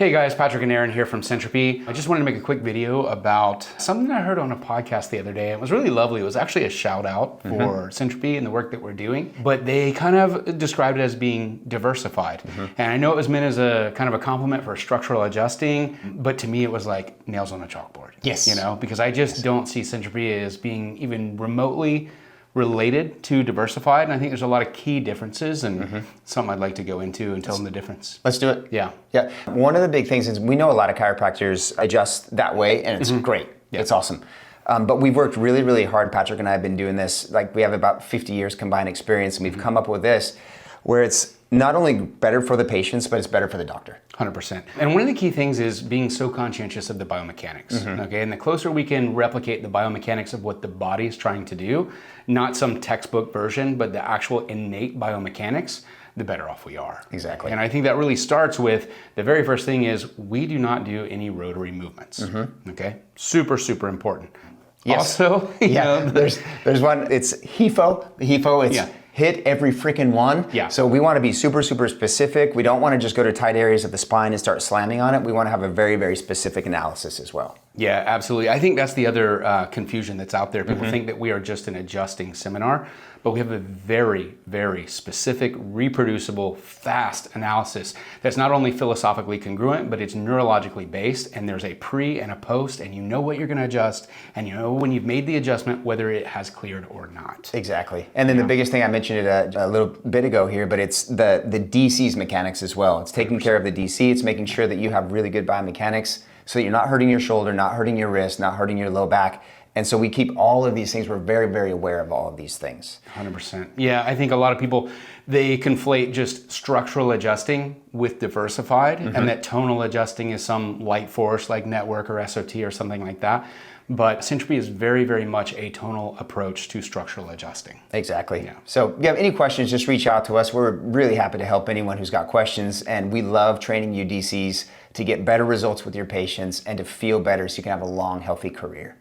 Hey guys, Patrick and Aaron here from Syntropy. I just wanted to make a quick video about something I heard on a podcast the other day. It was really lovely. It was actually a shout out for Syntropy and the work that we're doing, but they kind of described it as being diversified. And I know it was meant as a kind of a compliment for structural adjusting, but to me it was like nails on a chalkboard. Yes. You know, because I just don't see Syntropy as being even remotely related to Diversified, and I think there's a lot of key differences and something I'd like to go into and tell them the difference. Let's do it. Yeah. Yeah. One of the big things is we know a lot of chiropractors adjust that way, and it's great. Yeah. It's awesome. But we've worked really, really hard. Patrick and I have been doing this, like we have about 50 years combined experience, and we've come up with this where it's not only better for the patients, but it's better for the doctor. 100%. And one of the key things is being so conscientious of the biomechanics, okay? And the closer we can replicate the biomechanics of what the body is trying to do, not some textbook version, but the actual innate biomechanics, the better off we are. Exactly. And I think that really starts with, the very first thing is we do not do any rotary movements, okay? Super, super important. Yes. Also, you know, there's one, it's HEFO. The HEFO, it's hit every freaking one. Yeah. So we want to be super, super specific. We don't want to just go to tight areas of the spine and start slamming on it. We want to have a very, very specific analysis as well. Yeah, absolutely. I think that's the other confusion that's out there. People think that we are just an adjusting seminar, but we have a very, very specific, reproducible, fast analysis that's not only philosophically congruent, but it's neurologically based, and there's a pre and a post, and you know what you're going to adjust, and you know when you've made the adjustment, whether it has cleared or not. Exactly. And then the biggest thing, I mentioned it a little bit ago here, but it's the DC's mechanics as well. It's taking care of the DC. It's making sure that you have really good biomechanics so that you're not hurting your shoulder, not hurting your wrist, not hurting your low back. And so we keep all of these things. We're very, very aware of all of these things. 100%. Yeah, I think a lot of people, they conflate just structural adjusting with diversified, and that tonal adjusting is some light force like network or SOT or something like that. But Syntropy is very, very much a tonal approach to structural adjusting. Exactly. Yeah. So if you have any questions, just reach out to us. We're really happy to help anyone who's got questions, and we love training you DCs to get better results with your patients and to feel better so you can have a long, healthy career.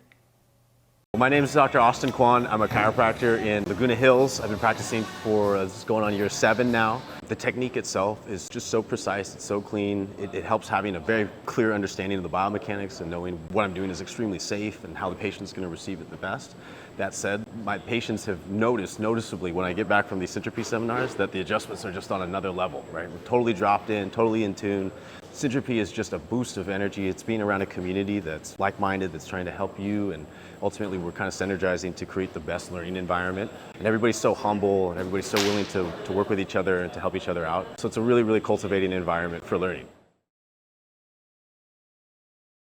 My name is Dr. Austin Kwan. I'm a chiropractor in Laguna Hills. I've been practicing for, this is going on year 7 now. The technique itself is just so precise, it's so clean. It helps having a very clear understanding of the biomechanics and knowing what I'm doing is extremely safe and how the patient's going to receive it the best. That said, my patients have noticed noticeably when I get back from these Syntropy seminars that the adjustments are just on another level, right? We're totally dropped in, totally in tune. Syntropy is just a boost of energy. It's being around a community that's like-minded, that's trying to help you, and ultimately we're kind of synergizing to create the best learning environment. And everybody's so humble and everybody's so willing to work with each other and to help each other out. So it's a really, really cultivating environment for learning.